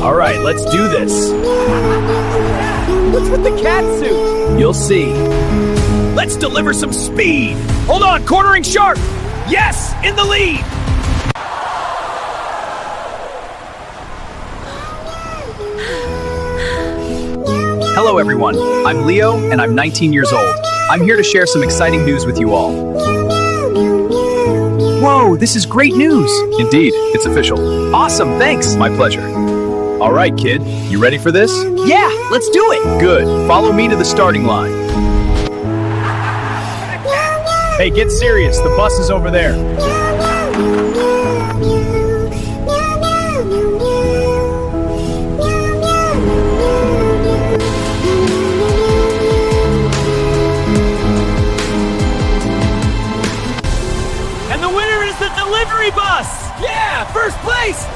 All right, let's do this. What's with the cat suit? You'll see. Let's deliver some speed. Hold on, cornering sharp. Yes, in the lead. Hello, everyone. I'm Leo, and I'm 19 years old. I'm here to share some exciting news with you all. Whoa, this is great news. Indeed, it's official. Awesome, thanks. My pleasure. All right, kid, you ready for this? Yeah, let's do it. Good. Follow me to the starting line. Hey, get serious. The bus is over there. And the winner is the delivery bus. Yeah, first place!